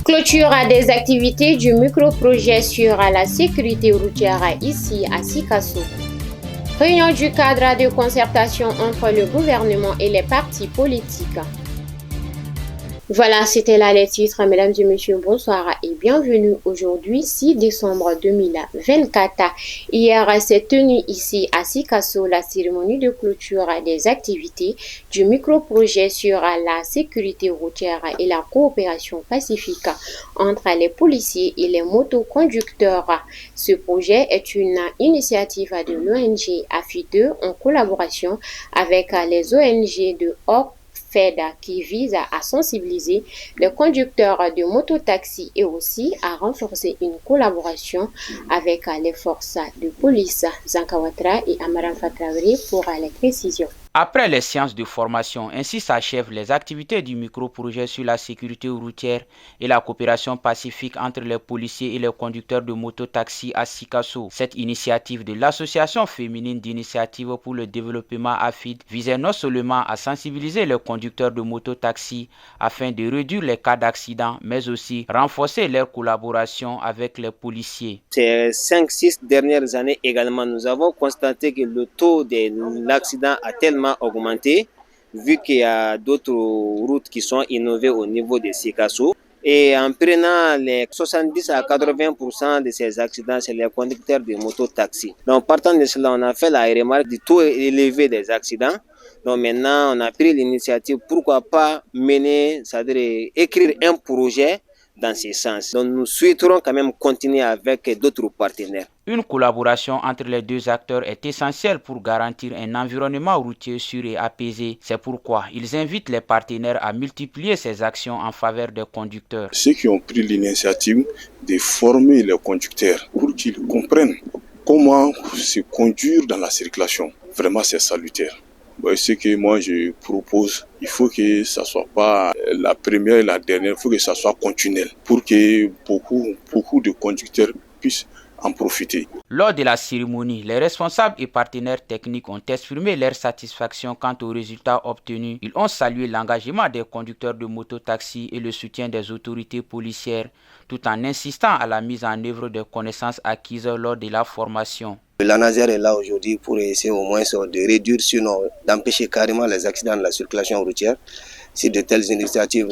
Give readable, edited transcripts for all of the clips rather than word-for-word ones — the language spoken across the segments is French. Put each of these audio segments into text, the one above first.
Clôture des activités du micro-projet sur la sécurité routière ici à Sikasso. Réunion du cadre de concertation entre le gouvernement et les partis politiques. Voilà, c'était là les titres. Mesdames et messieurs, bonsoir et bienvenue. Aujourd'hui, 6 décembre 2024. Hier s'est tenue ici à Sikasso la cérémonie de clôture des activités du micro-projet sur la sécurité routière et la coopération pacifique entre les policiers et les motoconducteurs. Ce projet est une initiative de l'ONG AFI2 en collaboration avec les ONG de qui vise à sensibiliser les conducteurs de mototaxi et aussi à renforcer une collaboration avec les forces de police. Zankawatra et Amaran Fatraoui pour les précisions. Après les séances de formation, ainsi s'achèvent les activités du micro-projet sur la sécurité routière et la coopération pacifique entre les policiers et les conducteurs de mototaxi à Sikasso. Cette initiative de l'Association féminine d'initiative pour le développement AFID visait non seulement à sensibiliser les conducteurs de mototaxi afin de réduire les cas d'accident, mais aussi renforcer leur collaboration avec les policiers. Ces 5-6 dernières années également, nous avons constaté que le taux de l'accident a tellement augmenté, vu qu'il y a d'autres routes qui sont innovées au niveau de Sikasso. Et en prenant les 70 à 80% de ces accidents, c'est les conducteurs de moto-taxi. Donc partant de cela, on a fait la remarque du taux élevé des accidents. Donc maintenant, on a pris l'initiative, pourquoi pas mener, c'est-à-dire écrire un projet dans ce sens. Donc nous souhaiterons quand même continuer avec d'autres partenaires. Une collaboration entre les deux acteurs est essentielle pour garantir un environnement routier sûr et apaisé. C'est pourquoi ils invitent les partenaires à multiplier ces actions en faveur des conducteurs. Ceux qui ont pris l'initiative de former les conducteurs pour qu'ils comprennent comment se conduire dans la circulation, vraiment c'est salutaire. Ce que moi je propose, il faut que ça soit pas la première et la dernière, il faut que ça soit continuel pour que beaucoup de conducteurs puissent en profiter. Lors de la cérémonie, les responsables et partenaires techniques ont exprimé leur satisfaction quant aux résultats obtenus. Ils ont salué l'engagement des conducteurs de mototaxi et le soutien des autorités policières, tout en insistant à la mise en œuvre des connaissances acquises lors de la formation. L'ANASER est là aujourd'hui pour essayer au moins de réduire, sinon d'empêcher carrément les accidents de la circulation routière. Si de telles initiatives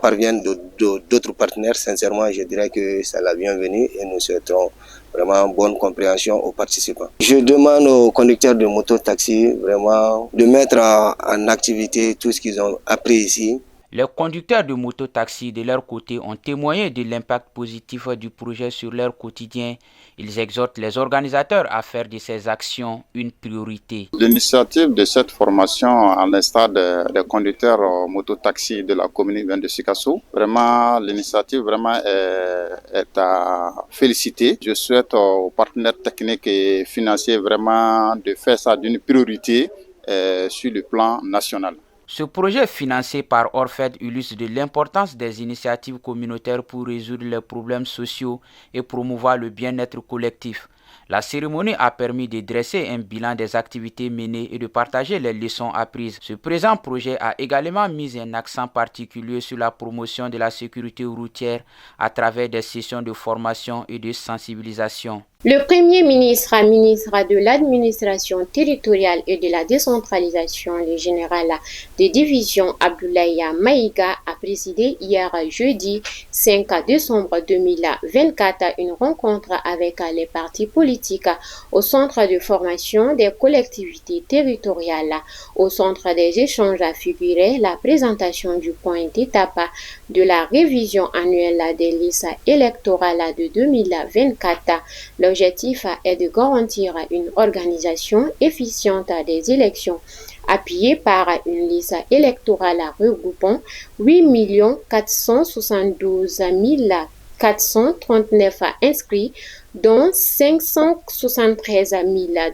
parviennent d'autres partenaires, sincèrement, je dirais que c'est la bienvenue et nous souhaitons vraiment bonne compréhension aux participants. Je demande aux conducteurs de moto-taxi vraiment de mettre en activité tout ce qu'ils ont appris ici. Les conducteurs de mototaxi de leur côté ont témoigné de l'impact positif du projet sur leur quotidien. Ils exhortent les organisateurs à faire de ces actions une priorité. L'initiative de cette formation à l'instar des conducteurs mototaxi de la commune de Sikasso, vraiment l'initiative est à féliciter. Je souhaite aux partenaires techniques et financiers vraiment de faire ça d'une priorité sur le plan national. Ce projet financé par Orfed illustre de l'importance des initiatives communautaires pour résoudre les problèmes sociaux et promouvoir le bien-être collectif. La cérémonie a permis de dresser un bilan des activités menées et de partager les leçons apprises. Ce présent projet a également mis un accent particulier sur la promotion de la sécurité routière à travers des sessions de formation et de sensibilisation. Le Premier ministre de l'administration territoriale et de la décentralisation, le général de division Abdoulaye Maïga, a présidé hier jeudi 5 décembre 2024 une rencontre avec les partis politiques au centre de formation des collectivités territoriales. Au centre des échanges a figuré la présentation du point d'étape de la révision annuelle des listes électorales de 2024. L'objectif est de garantir une organisation efficiente des élections appuyée par une liste électorale regroupant 8 472 439 inscrits, dont 573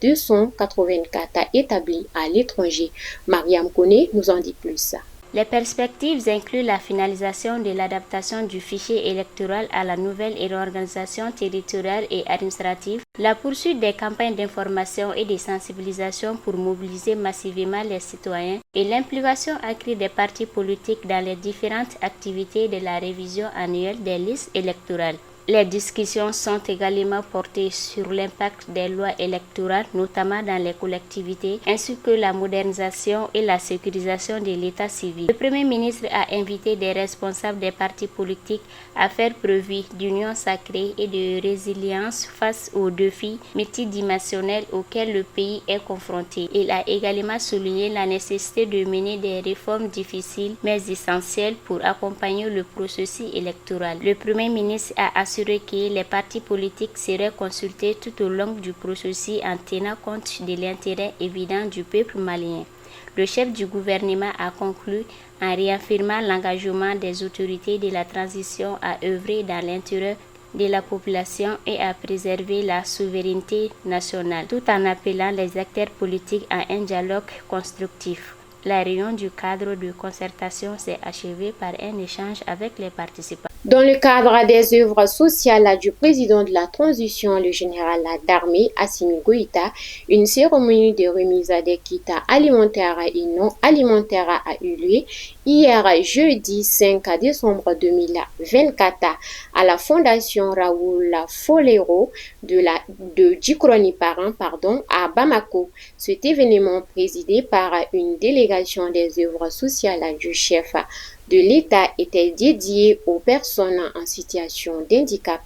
284 établis à l'étranger. Mariam Kone nous en dit plus. Les perspectives incluent la finalisation de l'adaptation du fichier électoral à la nouvelle réorganisation territoriale et administrative, la poursuite des campagnes d'information et de sensibilisation pour mobiliser massivement les citoyens et l'implication accrue des partis politiques dans les différentes activités de la révision annuelle des listes électorales. Les discussions sont également portées sur l'impact des lois électorales, notamment dans les collectivités, ainsi que la modernisation et la sécurisation de l'état civil. Le Premier ministre a invité des responsables des partis politiques à faire preuve d'union sacrée et de résilience face aux défis multidimensionnels auxquels le pays est confronté. Il a également souligné la nécessité de mener des réformes difficiles mais essentielles pour accompagner le processus électoral. Le Premier ministre a assuré que les partis politiques seraient consultés tout au long du processus en tenant compte de l'intérêt évident du peuple malien. Le chef du gouvernement a conclu en réaffirmant l'engagement des autorités de la transition à œuvrer dans l'intérêt de la population et à préserver la souveraineté nationale, tout en appelant les acteurs politiques à un dialogue constructif. La réunion du cadre de concertation s'est achevée par un échange avec les participants. Dans le cadre des œuvres sociales du président de la transition, le général d'armée Assimi Goïta, une cérémonie de remise des kits alimentaires et non alimentaires a eu lieu hier jeudi 5 décembre 2024 à la Fondation Raoul Folero de Djikroni à Bamako. Cet événement présidé par une délégation des œuvres sociales du chef de l'État était dédié aux personnes en situation d'handicap,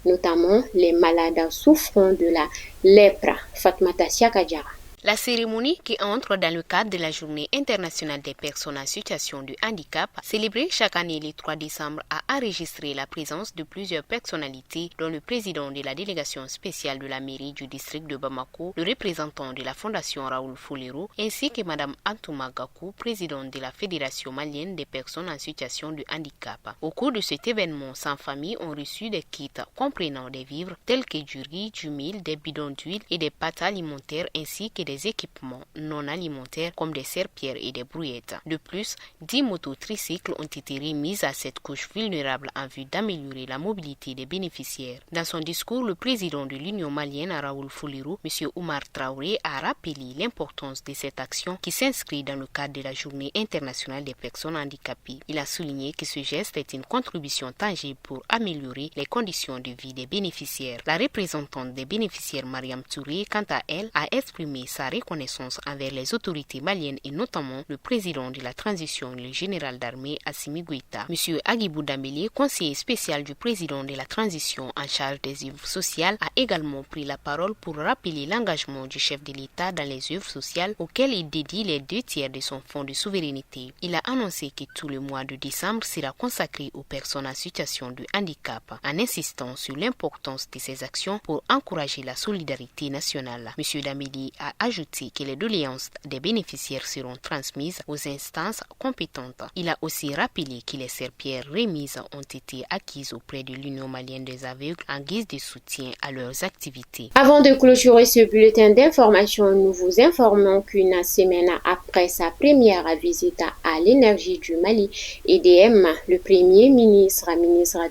notamment les malades souffrant de la lèpre. Fatmata Siakadjara. La cérémonie, qui entre dans le cadre de la Journée internationale des personnes en situation de handicap, célébrée chaque année le 3 décembre, a enregistré la présence de plusieurs personnalités, dont le président de la délégation spéciale de la mairie du district de Bamako, le représentant de la Fondation Raoul Folero, ainsi que Mme Antouma Gakou, présidente de la Fédération malienne des personnes en situation de handicap. Au cours de cet événement, 100 familles ont reçu des kits comprenant des vivres tels que du riz, du mil, des bidons d'huile et des pâtes alimentaires, ainsi que des équipements non alimentaires comme des serpillères et des brouillettes. De plus, 10 motos tricycles ont été remises à cette couche vulnérable en vue d'améliorer la mobilité des bénéficiaires. Dans son discours, le président de l'Union malienne, Raoul Folero, M. Oumar Traoré, a rappelé l'importance de cette action qui s'inscrit dans le cadre de la Journée internationale des personnes handicapées. Il a souligné que ce geste est une contribution tangible pour améliorer les conditions de vie des bénéficiaires. La représentante des bénéficiaires, Mariam Touré, quant à elle, a exprimé sa reconnaissance envers les autorités maliennes et notamment le président de la transition, le général d'armée Assimi Goïta. M. Agibou Dambélé, conseiller spécial du président de la transition en charge des œuvres sociales, a également pris la parole pour rappeler l'engagement du chef de l'État dans les œuvres sociales auxquelles il dédie les 2/3 de son fonds de souveraineté. Il a annoncé que tout le mois de décembre sera consacré aux personnes en situation de handicap, en insistant sur l'importance de ces actions pour encourager la solidarité nationale. M. Dambélé a ajouté que les doléances des bénéficiaires seront transmises aux instances compétentes. Il a aussi rappelé que les serpillères remises ont été acquises auprès de l'Union malienne des aveugles en guise de soutien à leurs activités. Avant de clôturer ce bulletin d'information, nous vous informons qu'une semaine après sa première visite à l'énergie du Mali, EDM, le Premier ministre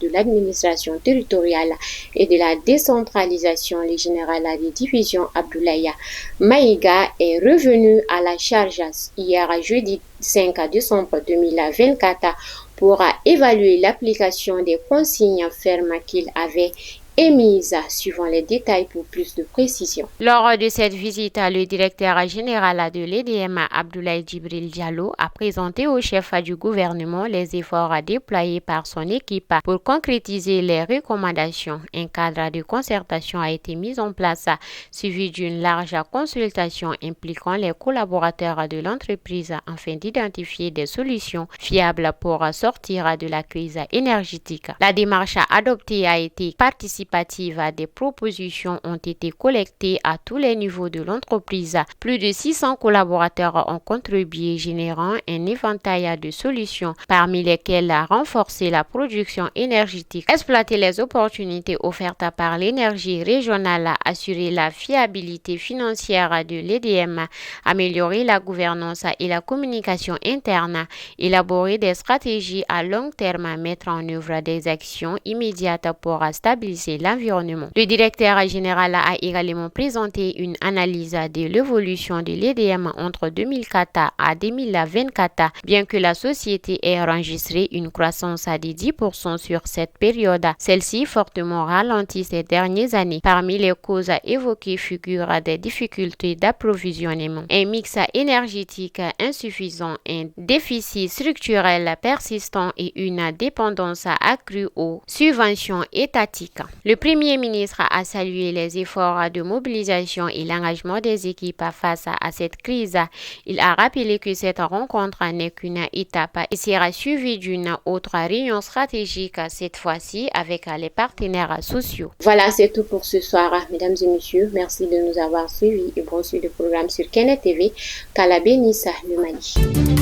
de l'administration territoriale et de la décentralisation, le général de division Abdoulaye Maïga est revenu à la charge hier jeudi 5 décembre 2024 pour évaluer l'application des consignes fermes qu'il avait émise, suivant les détails pour plus de précision. Lors de cette visite, le directeur général de l'EDM, Abdoulaye Djibril Diallo, a présenté au chef du gouvernement les efforts déployés par son équipe pour concrétiser les recommandations. Un cadre de concertation a été mis en place, suivi d'une large consultation impliquant les collaborateurs de l'entreprise afin d'identifier des solutions fiables pour sortir de la crise énergétique. La démarche adoptée a été participée participative des propositions ont été collectées à tous les niveaux de l'entreprise. Plus de 600 collaborateurs ont contribué, générant un éventail de solutions, parmi lesquelles renforcer la production énergétique, exploiter les opportunités offertes par l'énergie régionale, assurer la fiabilité financière de l'EDM, améliorer la gouvernance et la communication interne, élaborer des stratégies à long terme, mettre en œuvre des actions immédiates pour stabiliser l'environnement. Le directeur général a également présenté une analyse de l'évolution de l'EDM entre 2004 à 2024, bien que la société ait enregistré une croissance de 10% sur cette période. Celle-ci fortement ralentie ces dernières années. Parmi les causes évoquées figurent des difficultés d'approvisionnement, un mix énergétique insuffisant, un déficit structurel persistant et une dépendance accrue aux subventions étatiques. Le Premier ministre a salué les efforts de mobilisation et l'engagement des équipes face à cette crise. Il a rappelé que cette rencontre n'est qu'une étape et sera suivie d'une autre réunion stratégique, cette fois-ci avec les partenaires sociaux. Voilà, c'est tout pour ce soir, mesdames et messieurs. Merci de nous avoir suivis et bon suite de programme sur Kenneth TV. Qu'Allah bénisse le Mali.